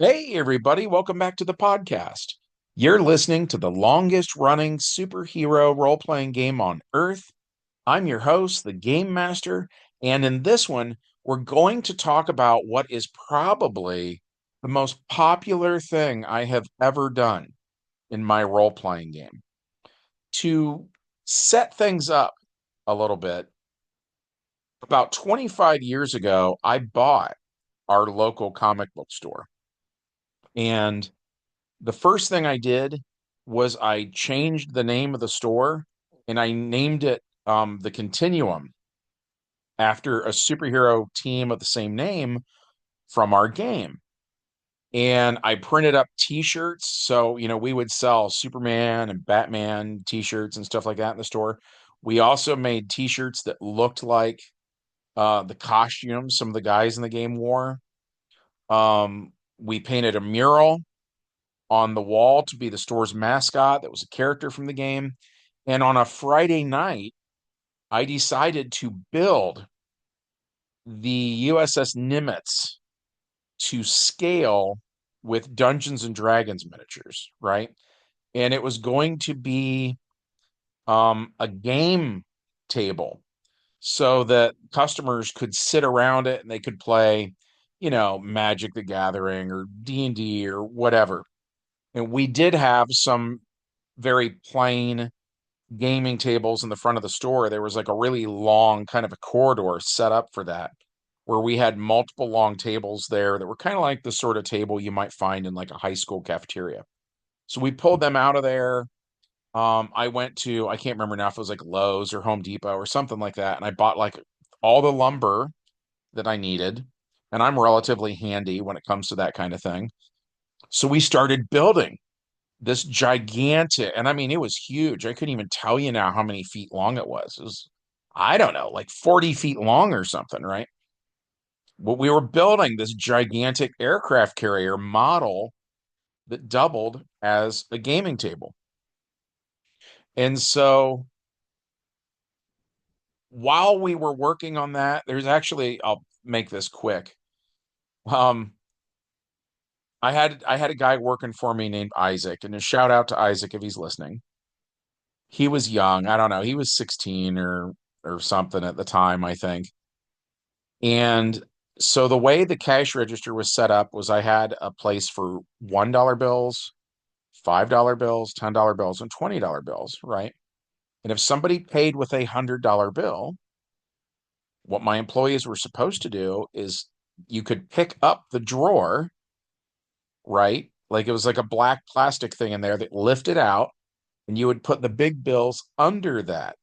Hey, everybody, welcome back to the podcast. You're listening to the longest running superhero role playing game on Earth. I'm your host, the Game Master, and in this one, we're going to talk about what is probably the most popular thing I have ever done in my role playing game. To set things up a little bit, about 25 years ago, I bought our local comic book store. And the first thing I did was I changed the name of the store and I named it the Continuum after a superhero team of the same name from our game. And I printed up t-shirts. So, we would sell Superman and Batman t-shirts and stuff like that in the store. We also made t-shirts that looked like the costumes some of the guys in the game wore. We painted a mural on the wall to be the store's mascot that was a character from the game. And on a Friday night, I decided to build the USS Nimitz to scale with Dungeons and Dragons miniatures, right? And it was going to be a game table so that customers could sit around it and they could play, Magic the Gathering or D&D or whatever. And we did have some very plain gaming tables in the front of the store. There was like a really long kind of a corridor set up for that, where we had multiple long tables there that were kind of like the sort of table you might find in like a high school cafeteria. So we pulled them out of there. I went to, I can't remember now if it was like Lowe's or Home Depot or something like that. And I bought like all the lumber that I needed. And I'm relatively handy when it comes to that kind of thing. So we started building this gigantic, and I mean, it was huge. I couldn't even tell you now how many feet long it was. It was, I don't know, like 40 feet long or something, right? But we were building this gigantic aircraft carrier model that doubled as a gaming table. And so while we were working on that, there's actually, I'll make this quick. Um, I had a guy working for me named Isaac, and a shout out to Isaac if he's listening. He was young. I don't know. He was 16 or something at the time, I think. And so the way the cash register was set up was I had a place for $1 bills, $5 bills, $10 bills, and $20 bills, right? And if somebody paid with a $100 bill, what my employees were supposed to do is you could pick up the drawer, right? Like it was like a black plastic thing in there that lifted out, and you would put the big bills under that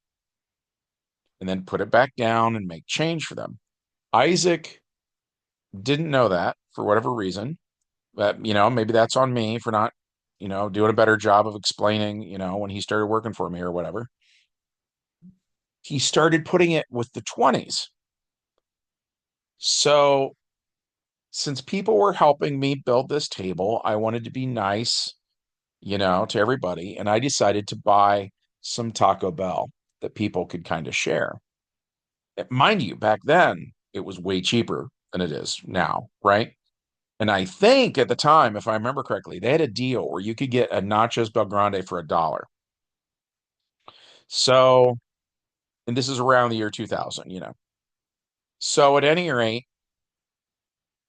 and then put it back down and make change for them. Isaac didn't know that for whatever reason. But, maybe that's on me for not, doing a better job of explaining, when he started working for me or whatever. He started putting it with the 20s. So, since people were helping me build this table, I wanted to be nice, to everybody. And I decided to buy some Taco Bell that people could kind of share. Mind you, back then, it was way cheaper than it is now, right? And I think at the time, if I remember correctly, they had a deal where you could get a Nachos Belgrande for $1. So, and this is around the year 2000. So at any rate,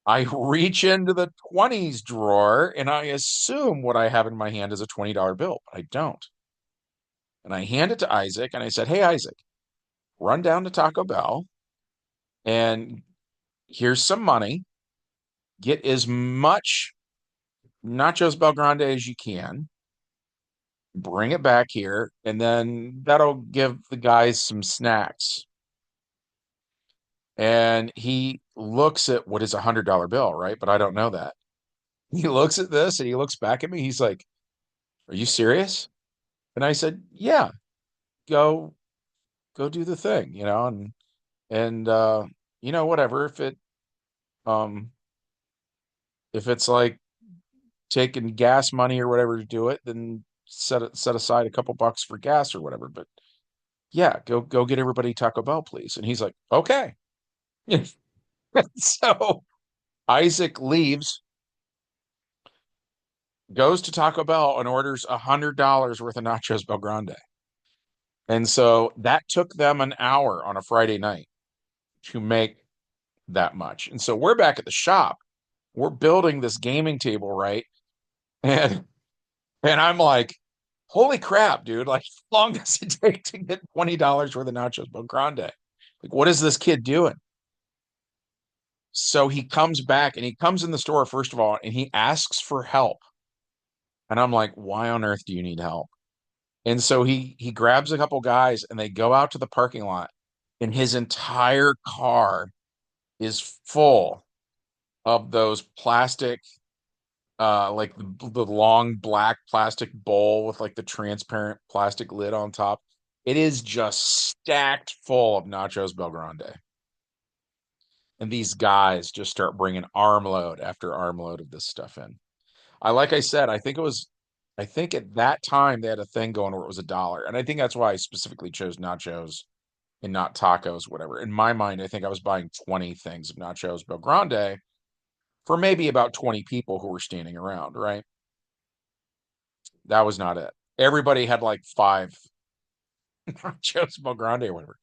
I reach into the 20s drawer and I assume what I have in my hand is a $20 bill, but I don't. And I hand it to Isaac and I said, "Hey, Isaac, run down to Taco Bell and here's some money. Get as much Nachos Belgrande as you can, bring it back here, and then that'll give the guys some snacks." And he looks at what is $100 bill, right? But I don't know that. He looks at this and he looks back at me. He's like, "Are you serious?" And I said, "Yeah, go go do the thing, and whatever. Um if it's like taking gas money or whatever to do it, then set aside a couple bucks for gas or whatever. But yeah, go get everybody Taco Bell, please." And he's like, "Okay." So Isaac leaves goes to Taco Bell and orders $100 worth of nachos Belgrande. And so that took them an hour on a Friday night to make that much. And so we're back at the shop. We're building this gaming table, right? And I'm like, holy crap, dude. Like, how long does it take to get $20 worth of nachos Belgrande? Like, what is this kid doing? So he comes back and he comes in the store, first of all, and he asks for help. And I'm like, why on earth do you need help? And so he grabs a couple guys and they go out to the parking lot, and his entire car is full of those plastic like the long black plastic bowl with like the transparent plastic lid on top. It is just stacked full of nachos Belgrande. And these guys just start bringing armload after armload of this stuff in. Like I said, I think at that time they had a thing going where it was $1. And I think that's why I specifically chose nachos and not tacos, whatever. In my mind, I think I was buying 20 things of nachos Belgrande for maybe about 20 people who were standing around, right? That was not it. Everybody had like five nachos Belgrande or whatever.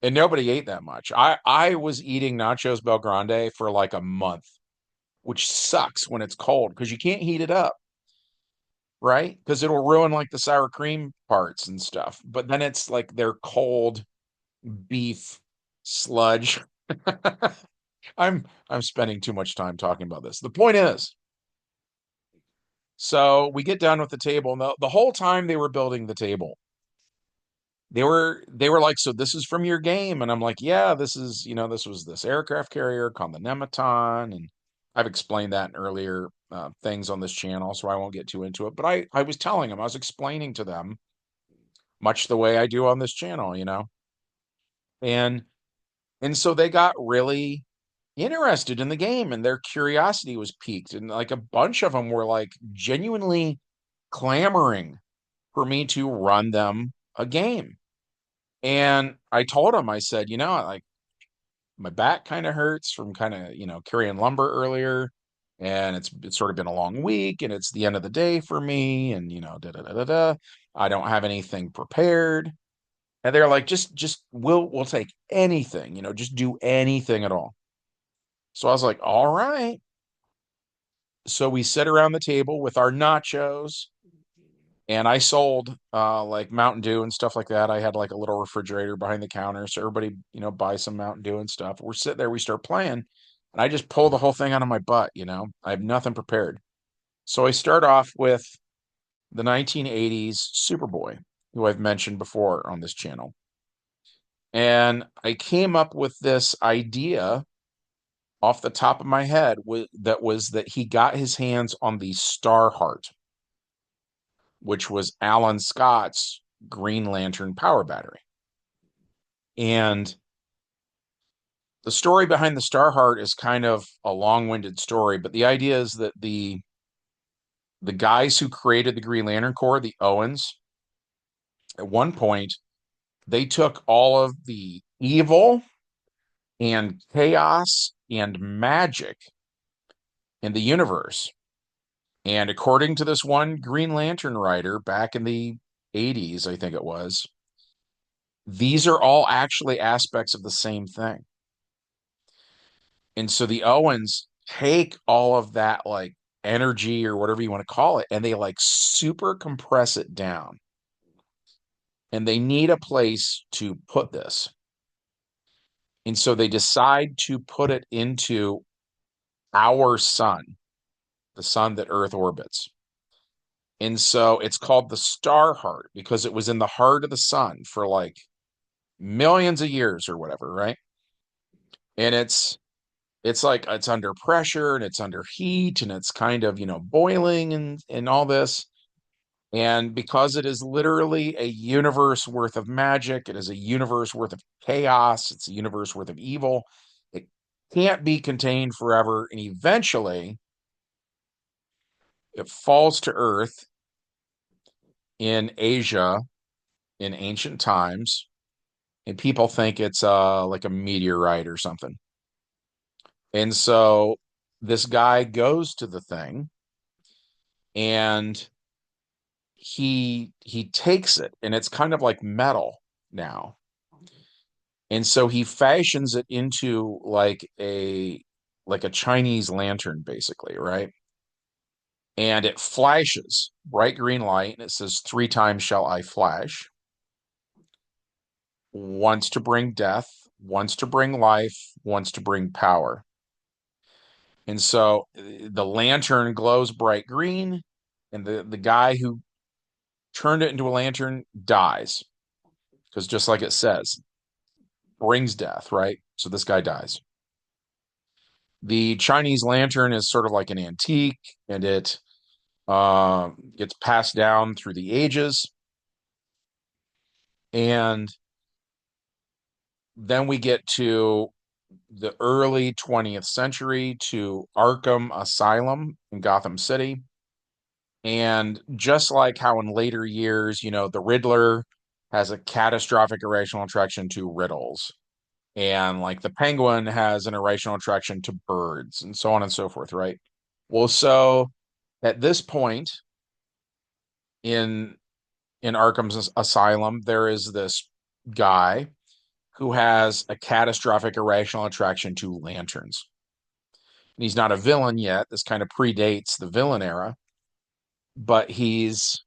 And nobody ate that much. I was eating nachos Belgrande for like a month, which sucks when it's cold because you can't heat it up, right? Because it'll ruin like the sour cream parts and stuff. But then it's like their cold beef sludge. I'm spending too much time talking about this. The point is, so we get done with the table, and the whole time they were building the table, they were like, so this is from your game, and I'm like, yeah, this is, this was this aircraft carrier called the Nematon, and I've explained that in earlier things on this channel, so I won't get too into it. But I was telling them, I was explaining to them, much the way I do on this channel, and so they got really interested in the game, and their curiosity was piqued, and like a bunch of them were like genuinely clamoring for me to run them a game. And I told him, I said, like my back kind of hurts from kind of, carrying lumber earlier. And it's sort of been a long week and it's the end of the day for me. And, da da da da da. I don't have anything prepared. And they're like, just we'll take anything, just do anything at all. So I was like, all right. So we sit around the table with our nachos, and I sold like Mountain Dew and stuff like that. I had like a little refrigerator behind the counter, so everybody, buy some Mountain Dew and stuff. We're sitting there, we start playing, and I just pull the whole thing out of my butt. I have nothing prepared. So I start off with the 1980s Superboy, who I've mentioned before on this channel. And I came up with this idea off the top of my head that he got his hands on the Starheart, which was Alan Scott's Green Lantern power battery. And the story behind the Starheart is kind of a long-winded story, but the idea is that the guys who created the Green Lantern Corps, the Owens, at one point they took all of the evil and chaos and magic in the universe. And according to this one Green Lantern writer back in the 80s, I think it was, these are all actually aspects of the same thing. And so the Owens take all of that like energy or whatever you want to call it, and they like super compress it down. And they need a place to put this. And so they decide to put it into our sun, the sun that Earth orbits. And so it's called the Starheart because it was in the heart of the sun for like millions of years or whatever, right? And it's like it's under pressure and it's under heat and it's kind of, boiling and all this. And because it is literally a universe worth of magic, it is a universe worth of chaos, it's a universe worth of evil. It can't be contained forever. And eventually it falls to Earth in Asia in ancient times. And people think it's like a meteorite or something. And so this guy goes to the thing and he takes it, and it's kind of like metal now. And so he fashions it into like a Chinese lantern, basically, right? And it flashes bright green light, and it says, "Three times shall I flash, once to bring death, once to bring life, once to bring power." And so the lantern glows bright green, and the guy who turned it into a lantern dies. Because just like it says, brings death, right? So this guy dies. The Chinese lantern is sort of like an antique, and it gets passed down through the ages. And then we get to the early 20th century, to Arkham Asylum in Gotham City. And just like how in later years, the Riddler has a catastrophic irrational attraction to riddles, and like the Penguin has an irrational attraction to birds, and so on and so forth, right? Well, so at this point in Arkham's Asylum, there is this guy who has a catastrophic irrational attraction to lanterns. And he's not a villain yet. This kind of predates the villain era, but he's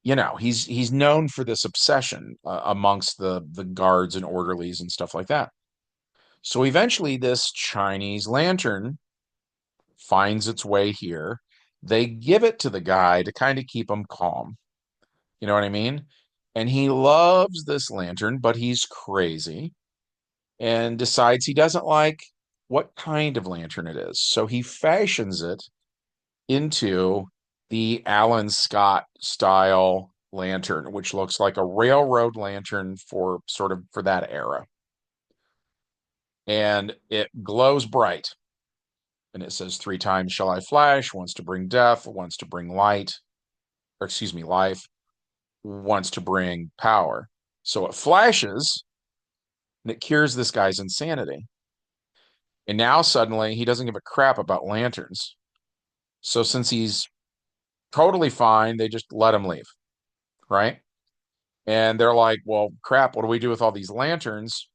known for this obsession amongst the guards and orderlies and stuff like that. So eventually, this Chinese lantern finds its way here. They give it to the guy to kind of keep him calm. You know what I mean? And he loves this lantern, but he's crazy and decides he doesn't like what kind of lantern it is. So he fashions it into the Alan Scott style lantern, which looks like a railroad lantern for sort of for that era. And it glows bright. And it says, "Three times shall I flash, once to bring death, once to bring light, or excuse me, life, once to bring power." So it flashes and it cures this guy's insanity. And now suddenly he doesn't give a crap about lanterns. So since he's totally fine, they just let him leave, right? And they're like, "Well, crap, what do we do with all these lanterns?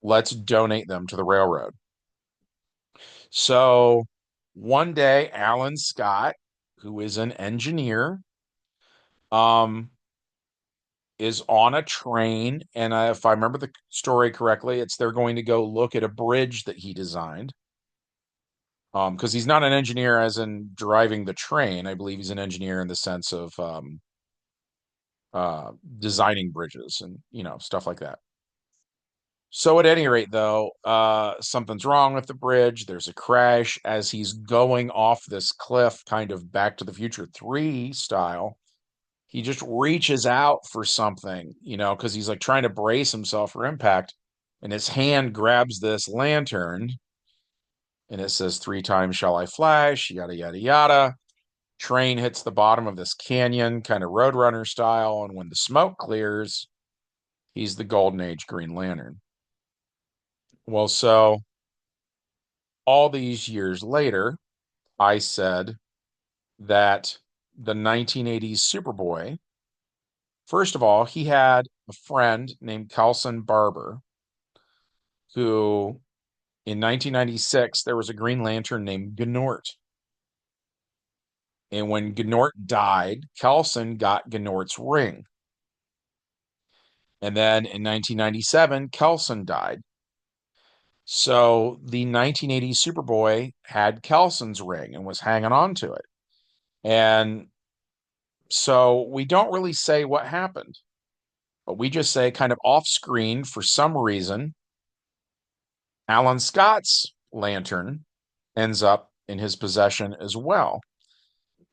Let's donate them to the railroad." So one day, Alan Scott, who is an engineer, um, is on a train. And if I remember the story correctly, it's they're going to go look at a bridge that he designed. Because he's not an engineer as in driving the train. I believe he's an engineer in the sense of uh, designing bridges and stuff like that. So at any rate, though, something's wrong with the bridge. There's a crash as he's going off this cliff, kind of Back to the Future 3 style. He just reaches out for something, because he's like trying to brace himself for impact. And his hand grabs this lantern, and it says, "Three times shall I flash," yada, yada, yada. Train hits the bottom of this canyon, kind of Roadrunner style. And when the smoke clears, he's the Golden Age Green Lantern. Well, so all these years later, I said that the 1980s Superboy, first of all, he had a friend named Kelson Barber, who in 1996, there was a Green Lantern named Gnort. And when Gnort died, Kelson got Gnort's ring. And then in 1997, Kelson died. So the 1980s Superboy had Kelson's ring and was hanging on to it. And so we don't really say what happened, but we just say kind of off screen for some reason, Alan Scott's lantern ends up in his possession as well.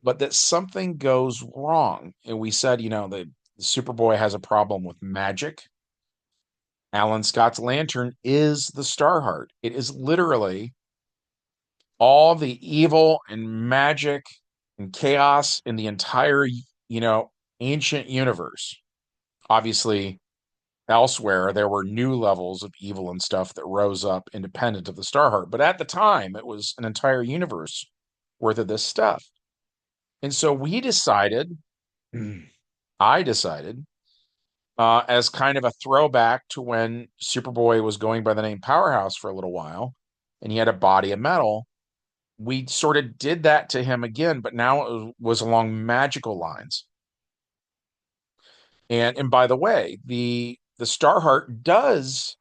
But that something goes wrong. And we said, the Superboy has a problem with magic. Alan Scott's lantern is the Starheart. It is literally all the evil and magic and chaos in the entire, ancient universe. Obviously, elsewhere, there were new levels of evil and stuff that rose up independent of the Starheart. But at the time, it was an entire universe worth of this stuff. And so we decided, I decided, as kind of a throwback to when Superboy was going by the name Powerhouse for a little while, and he had a body of metal, we sort of did that to him again, but now it was along magical lines. And by the way, the Starheart does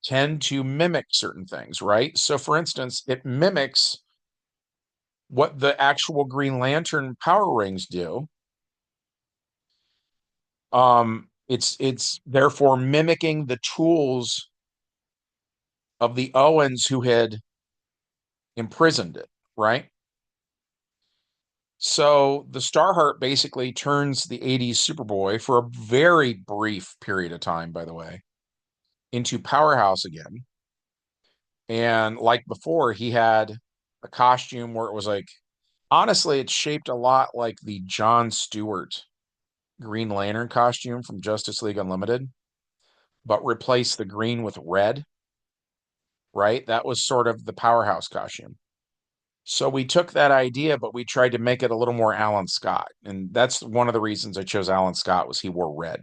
tend to mimic certain things, right? So for instance, it mimics what the actual Green Lantern power rings do. It's therefore mimicking the tools of the Owens who had imprisoned it, right? So the Starheart basically turns the 80s Superboy for a very brief period of time, by the way, into Powerhouse again. And like before, he had a costume where it was like, honestly, it's shaped a lot like the John Stewart Green Lantern costume from Justice League Unlimited, but replace the green with red, right? That was sort of the Powerhouse costume. So we took that idea, but we tried to make it a little more Alan Scott. And that's one of the reasons I chose Alan Scott was he wore red.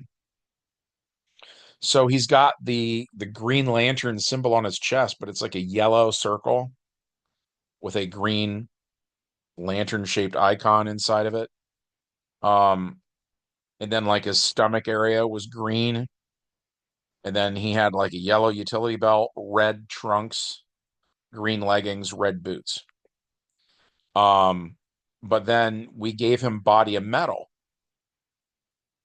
So he's got the Green Lantern symbol on his chest, but it's like a yellow circle with a green lantern shaped icon inside of it. Um, and then like his stomach area was green. And then he had like a yellow utility belt, red trunks, green leggings, red boots. Um, but then we gave him body of metal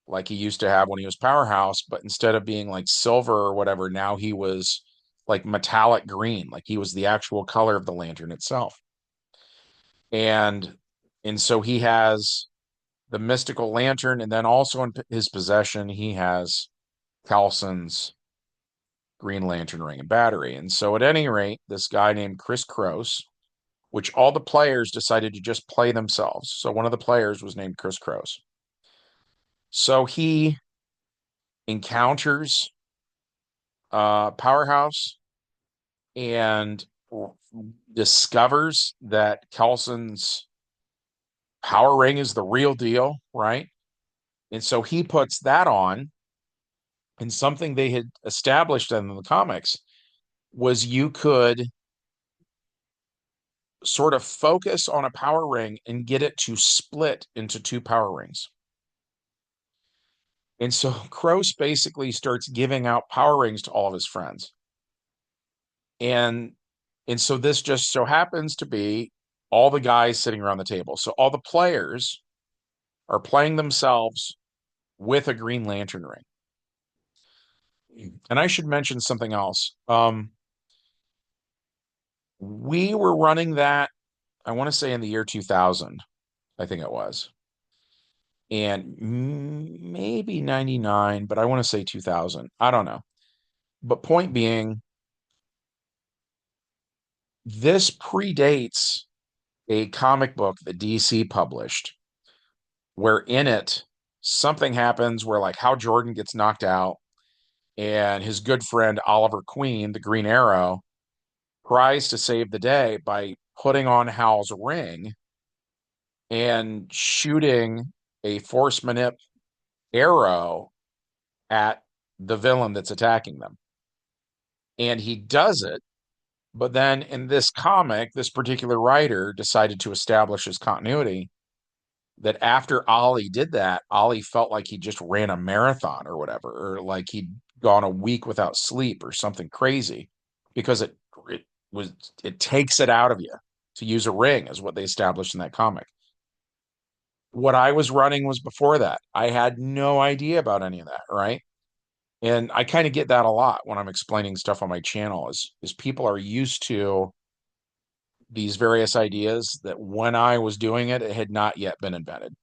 like he used to have when he was Powerhouse, but instead of being like silver or whatever, now he was like metallic green, like he was the actual color of the lantern itself. And so he has the mystical lantern, and then also in his possession, he has Coulson's Green Lantern ring and battery. And so at any rate, this guy named Chris Cross, which all the players decided to just play themselves. So one of the players was named Chris Cross. So he encounters Powerhouse and discovers that Kelson's power ring is the real deal, right? And so he puts that on. And something they had established in the comics was you could sort of focus on a power ring and get it to split into two power rings. And so Kroos basically starts giving out power rings to all of his friends. And so this just so happens to be all the guys sitting around the table. So all the players are playing themselves with a Green Lantern ring. And I should mention something else. We were running that, I want to say in the year 2000, I think it was. And maybe 99, but I want to say 2000. I don't know. But point being, this predates a comic book that DC published, where in it something happens where like Hal Jordan gets knocked out and his good friend Oliver Queen, the Green Arrow, tries to save the day by putting on Hal's ring and shooting a force manip arrow at the villain that's attacking them. And he does it, but then in this comic, this particular writer decided to establish his continuity that after Ollie did that, Ollie felt like he just ran a marathon or whatever, or like he'd gone a week without sleep or something crazy because it was it takes it out of you to use a ring, is what they established in that comic. What I was running was before that. I had no idea about any of that, right? And I kind of get that a lot when I'm explaining stuff on my channel is people are used to these various ideas that when I was doing it, it had not yet been invented.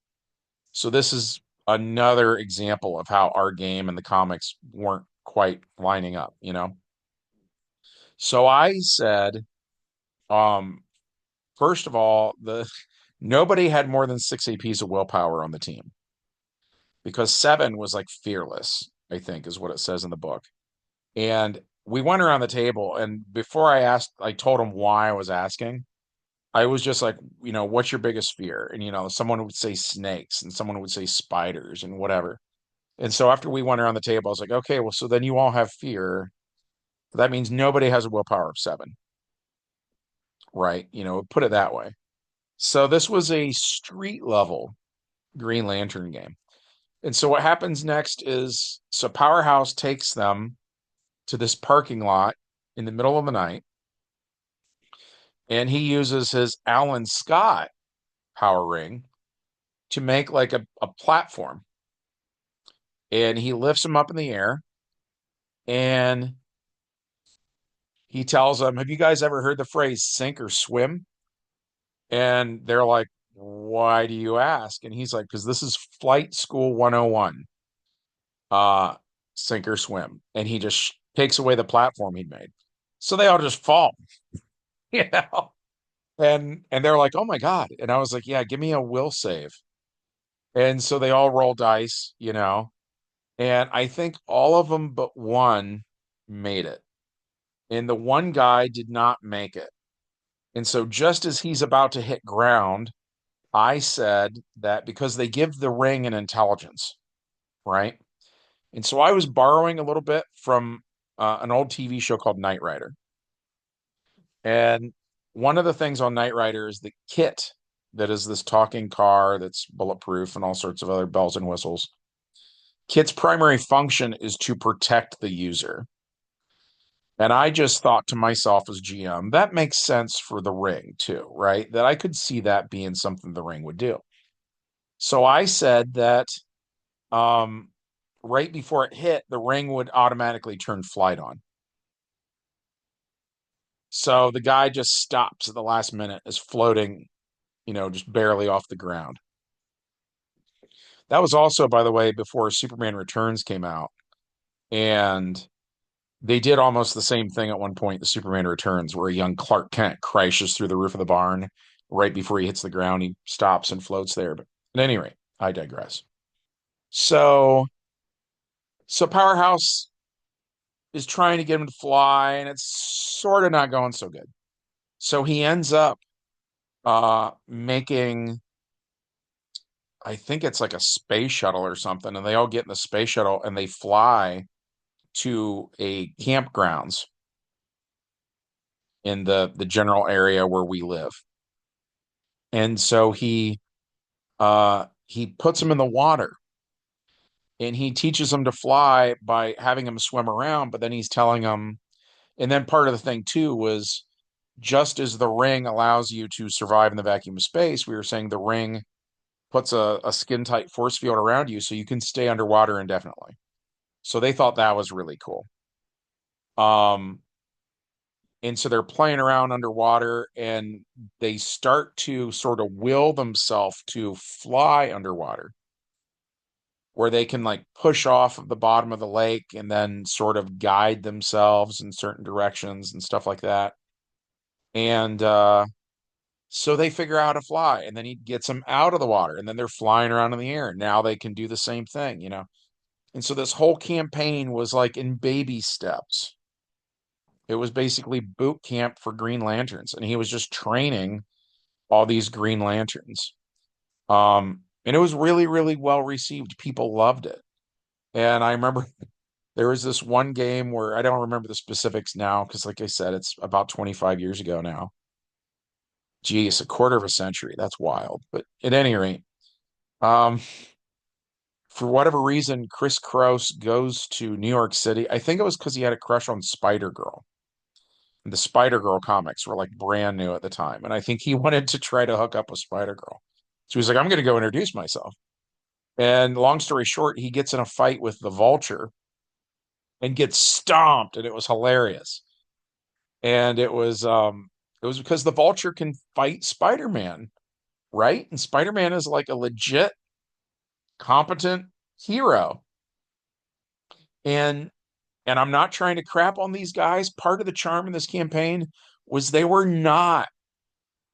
So this is another example of how our game and the comics weren't quite lining up, you know? So I said, um, first of all, the nobody had more than 6 APs of willpower on the team because 7 was like fearless, I think is what it says in the book. And we went around the table, and before I told him why I was asking. I was just like, what's your biggest fear? And someone would say snakes and someone would say spiders and whatever. And so after we went around the table, I was like, okay, well, so then you all have fear. That means nobody has a willpower of 7, right? Put it that way. So this was a street level Green Lantern game. And so what happens next is, so Powerhouse takes them to this parking lot in the middle of the night, and he uses his Alan Scott power ring to make like a platform. And he lifts them up in the air, and he tells them, have you guys ever heard the phrase sink or swim? And they're like, why do you ask? And he's like, because this is Flight School 101, uh, sink or swim. And he just takes away the platform he'd made. So they all just fall, you know? And they're like, oh my God. And I was like, yeah, give me a will save. And so they all roll dice. And I think all of them but one made it. And the one guy did not make it. And so just as he's about to hit ground, I said that because they give the ring an intelligence, right? And so I was borrowing a little bit from an old TV show called Knight Rider. And one of the things on Knight Rider is the kit that is this talking car that's bulletproof and all sorts of other bells and whistles. Kit's primary function is to protect the user. And I just thought to myself as GM, that makes sense for the ring too, right? That I could see that being something the ring would do. So I said that um, right before it hit, the ring would automatically turn flight on. So the guy just stops at the last minute, is floating, just barely off the ground. That was also, by the way, before Superman Returns came out. And they did almost the same thing at one point, the Superman Returns, where a young Clark Kent crashes through the roof of the barn right before he hits the ground. He stops and floats there. But at any rate, I digress. So, so Powerhouse is trying to get him to fly, and it's sort of not going so good. So he ends up making, I think it's like a space shuttle or something, and they all get in the space shuttle and they fly to a campgrounds in the general area where we live. And so he puts them in the water, and he teaches them to fly by having them swim around, but then he's telling them, and then part of the thing too was, just as the ring allows you to survive in the vacuum of space, we were saying the ring puts a skin tight force field around you so you can stay underwater indefinitely. So they thought that was really cool. Um, and so they're playing around underwater, and they start to sort of will themselves to fly underwater, where they can like push off of the bottom of the lake and then sort of guide themselves in certain directions and stuff like that. And so they figure out how to fly, and then he gets them out of the water, and then they're flying around in the air. Now they can do the same thing. And so this whole campaign was like in baby steps. It was basically boot camp for Green Lanterns, and he was just training all these Green Lanterns. And it was really, really well received. People loved it. And I remember there was this one game where I don't remember the specifics now because, like I said, it's about 25 years ago now. Geez, a quarter of a century. That's wild. But at any rate, um, for whatever reason, Chris Cross goes to New York City. I think it was because he had a crush on Spider Girl. The Spider Girl comics were like brand new at the time. And I think he wanted to try to hook up with Spider Girl. So he's like, I'm going to go introduce myself. And long story short, he gets in a fight with the Vulture and gets stomped, and it was hilarious. And it was because the Vulture can fight Spider-Man, right? And Spider-Man is like a legit competent hero. And and I'm not trying to crap on these guys. Part of the charm in this campaign was they were not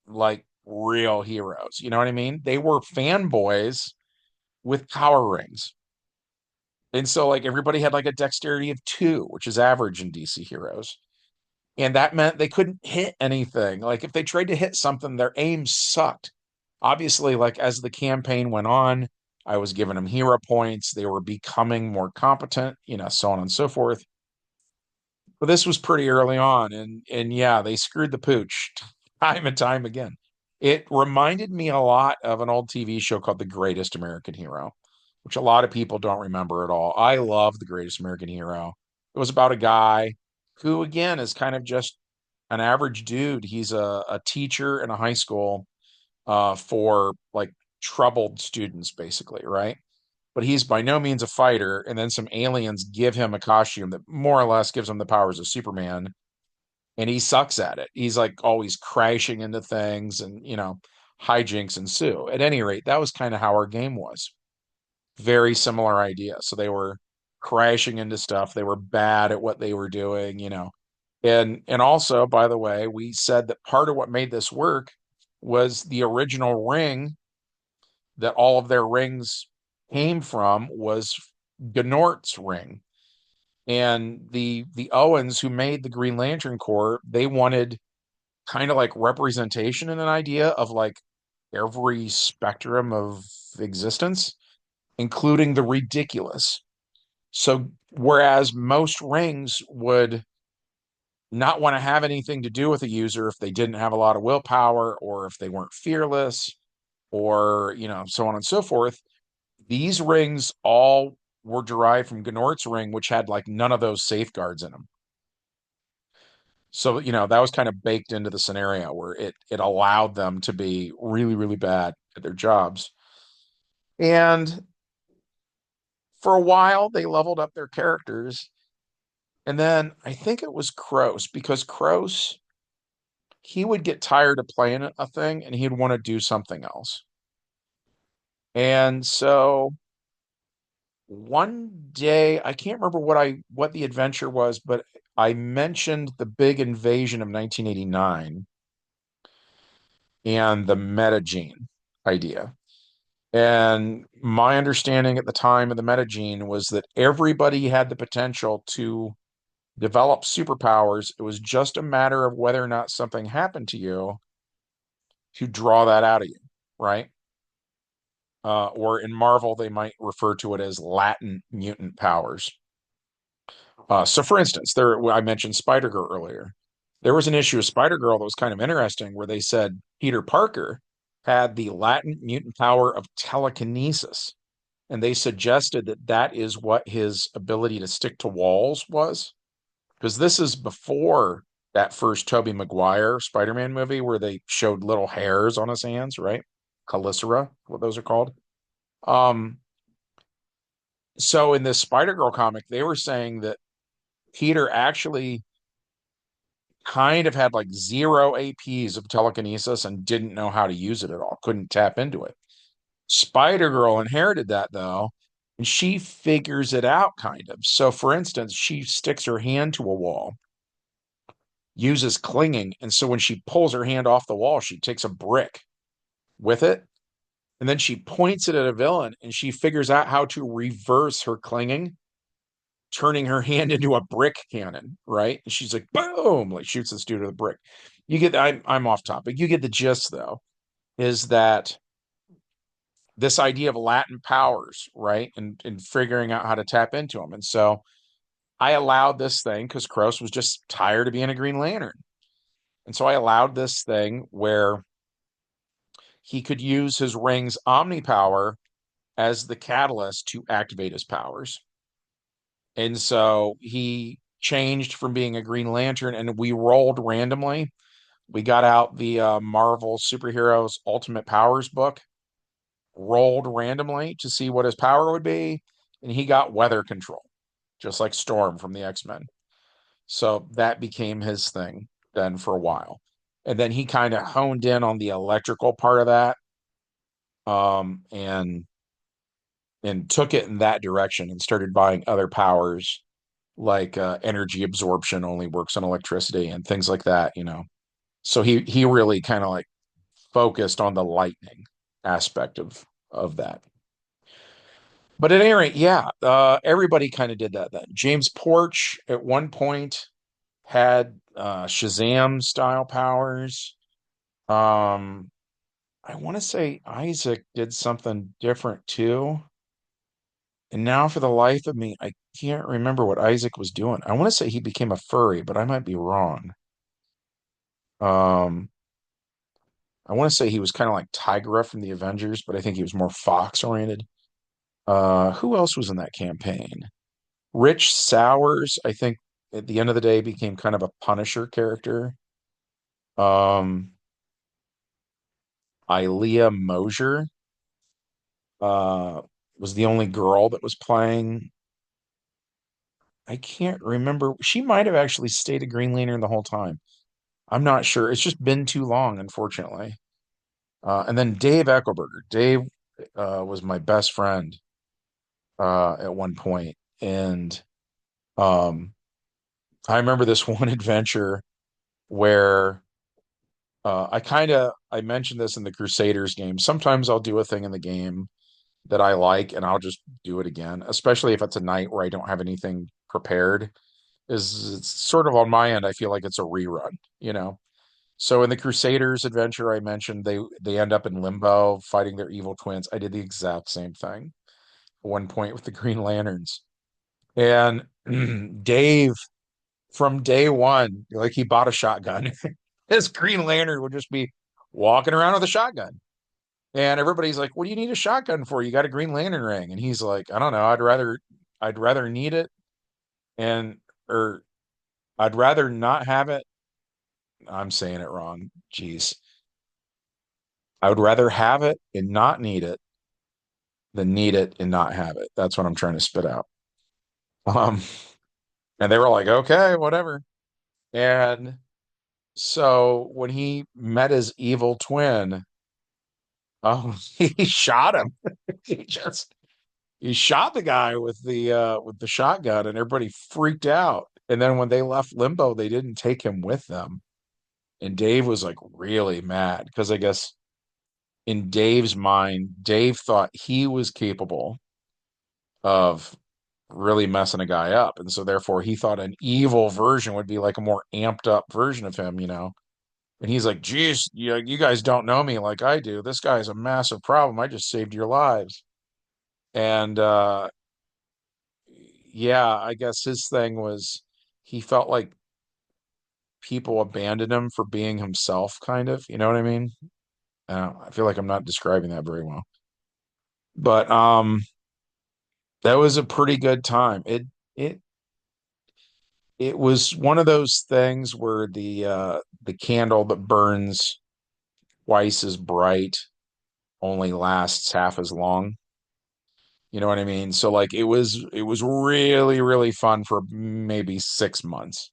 like real heroes. You know what I mean? They were fanboys with power rings. And so like everybody had like a dexterity of 2, which is average in DC heroes. And that meant they couldn't hit anything. Like if they tried to hit something, their aim sucked. Obviously, like as the campaign went on, I was giving them hero points. They were becoming more competent, so on and so forth. But this was pretty early on, and yeah, they screwed the pooch time and time again. It reminded me a lot of an old TV show called The Greatest American Hero, which a lot of people don't remember at all. I love The Greatest American Hero. It was about a guy who, again, is kind of just an average dude. He's a teacher in a high school for like troubled students, basically, right? But he's by no means a fighter. And then some aliens give him a costume that more or less gives him the powers of Superman, and he sucks at it. He's like always crashing into things, and hijinks ensue. At any rate, that was kind of how our game was. Very similar idea. So they were crashing into stuff. They were bad at what they were doing. And also, by the way, we said that part of what made this work was the original ring that all of their rings came from was Gnort's ring. And the Owens who made the Green Lantern Corps, they wanted kind of like representation and an idea of like every spectrum of existence, including the ridiculous. So whereas most rings would not want to have anything to do with a user if they didn't have a lot of willpower or if they weren't fearless or, so on and so forth, these rings all were derived from Gnort's ring, which had like none of those safeguards in them. So, that was kind of baked into the scenario where it allowed them to be really, really bad at their jobs. And for a while, they leveled up their characters. And then I think it was Kroos, because Kroos, he would get tired of playing a thing and he'd want to do something else. And so one day, I can't remember what the adventure was, but I mentioned the big invasion of 1989 and the metagene idea. And my understanding at the time of the metagene was that everybody had the potential to develop superpowers. It was just a matter of whether or not something happened to you to draw that out of you, right? Or in Marvel, they might refer to it as latent mutant powers. So, for instance, I mentioned Spider Girl earlier. There was an issue of Spider Girl that was kind of interesting where they said Peter Parker had the latent mutant power of telekinesis. And they suggested that that is what his ability to stick to walls was. Because this is before that first Tobey Maguire Spider-Man movie where they showed little hairs on his hands, right? Chelicera, what those are called. Um, so in this Spider-Girl comic, they were saying that Peter actually kind of had like zero APs of telekinesis and didn't know how to use it at all, couldn't tap into it. Spider Girl inherited that though, and she figures it out kind of. So, for instance, she sticks her hand to a wall, uses clinging, and so when she pulls her hand off the wall, she takes a brick with it, and then she points it at a villain, and she figures out how to reverse her clinging, turning her hand into a brick cannon, right? And she's like, boom, like shoots this dude with a brick. I'm off topic. You get the gist though, is that this idea of latent powers, right? And figuring out how to tap into them. And so I allowed this thing because Kroos was just tired of being a Green Lantern. And so I allowed this thing where he could use his ring's omni power as the catalyst to activate his powers. And so he changed from being a Green Lantern, and we rolled randomly. We got out the Marvel Superheroes Ultimate Powers book, rolled randomly to see what his power would be, and he got weather control, just like Storm from the X-Men. So that became his thing then for a while. And then he kind of honed in on the electrical part of that, and took it in that direction and started buying other powers like energy absorption only works on electricity and things like that. So he really kind of like focused on the lightning aspect of that. But at any rate, yeah, everybody kind of did that then. James Porch at one point had Shazam style powers. Um, I want to say Isaac did something different too. And now for the life of me, I can't remember what Isaac was doing. I want to say he became a furry, but I might be wrong. Um, I want to say he was kind of like Tigra from the Avengers, but I think he was more Fox oriented. Who else was in that campaign? Rich Sowers, I think at the end of the day became kind of a Punisher character. Um, Ilea Mosier uh, was the only girl that was playing. I can't remember. She might have actually stayed a Green Lantern the whole time. I'm not sure. It's just been too long, unfortunately. And then Dave Eckelberger. Dave was my best friend at one point, and um, I remember this one adventure where I mentioned this in the Crusaders game. Sometimes I'll do a thing in the game that I like, and I'll just do it again, especially if it's a night where I don't have anything prepared. Is it's sort of on my end, I feel like it's a rerun, you know. So in the Crusaders adventure I mentioned, they end up in limbo fighting their evil twins. I did the exact same thing at one point with the Green Lanterns. And Dave, from day one, like he bought a shotgun. His Green Lantern would just be walking around with a shotgun. And everybody's like, "What do you need a shotgun for? You got a Green Lantern ring." And he's like, "I don't know. I'd rather need it and or I'd rather not have it." I'm saying it wrong. Jeez. I would rather have it and not need it than need it and not have it. That's what I'm trying to spit out. Um, and they were like, "Okay, whatever." And so when he met his evil twin, oh, he shot him. He just he shot the guy with the shotgun, and everybody freaked out. And then when they left Limbo, they didn't take him with them. And Dave was like really mad because I guess in Dave's mind, Dave thought he was capable of really messing a guy up. And so therefore he thought an evil version would be like a more amped up version of him, you know. And he's like, geez, you guys don't know me like I do. This guy's a massive problem. I just saved your lives. And yeah, I guess his thing was he felt like people abandoned him for being himself, kind of. You know what I mean? I feel like I'm not describing that very well. But that was a pretty good time. It it was one of those things where the candle that burns twice as bright only lasts half as long. You know what I mean? So like it was really, really fun for maybe 6 months.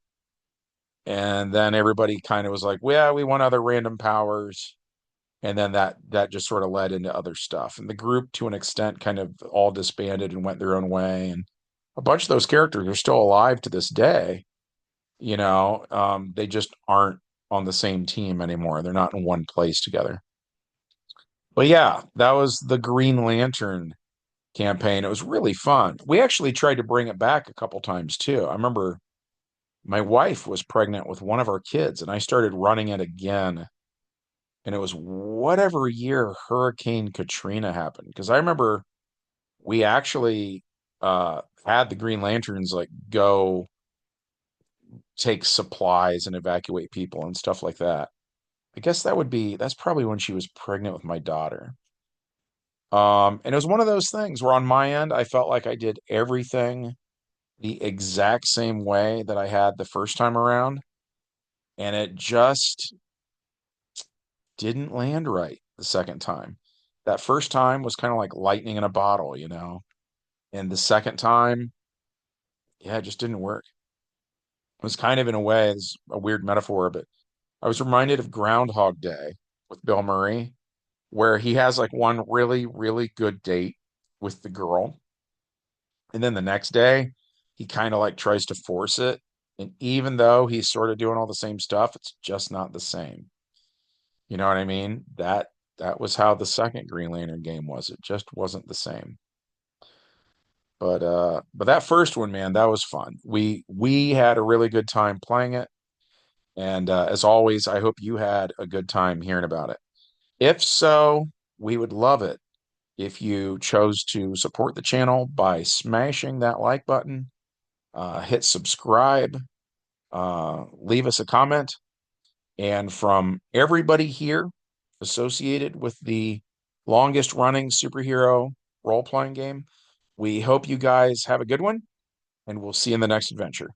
And then everybody kind of was like, well, we want other random powers. And then that just sort of led into other stuff. And the group to an extent kind of all disbanded and went their own way. And a bunch of those characters are still alive to this day. They just aren't on the same team anymore. They're not in one place together. But yeah, that was the Green Lantern campaign. It was really fun. We actually tried to bring it back a couple times too. I remember my wife was pregnant with one of our kids, and I started running it again. And it was whatever year Hurricane Katrina happened. Because I remember we actually had the Green Lanterns like go take supplies and evacuate people and stuff like that. I guess that's probably when she was pregnant with my daughter. And it was one of those things where on my end, I felt like I did everything the exact same way that I had the first time around, and it just didn't land right the second time. That first time was kind of like lightning in a bottle, you know? And the second time, yeah, it just didn't work. It was kind of in a way, it's a weird metaphor, but I was reminded of Groundhog Day with Bill Murray, where he has like one really, really good date with the girl. And then the next day, he kind of like tries to force it. And even though he's sort of doing all the same stuff, it's just not the same. You know what I mean? That was how the second Green Lantern game was. It just wasn't the same. But that first one, man, that was fun. We had a really good time playing it. And as always, I hope you had a good time hearing about it. If so, we would love it if you chose to support the channel by smashing that like button, hit subscribe, leave us a comment. And from everybody here associated with the longest running superhero role playing game, we hope you guys have a good one, and we'll see you in the next adventure.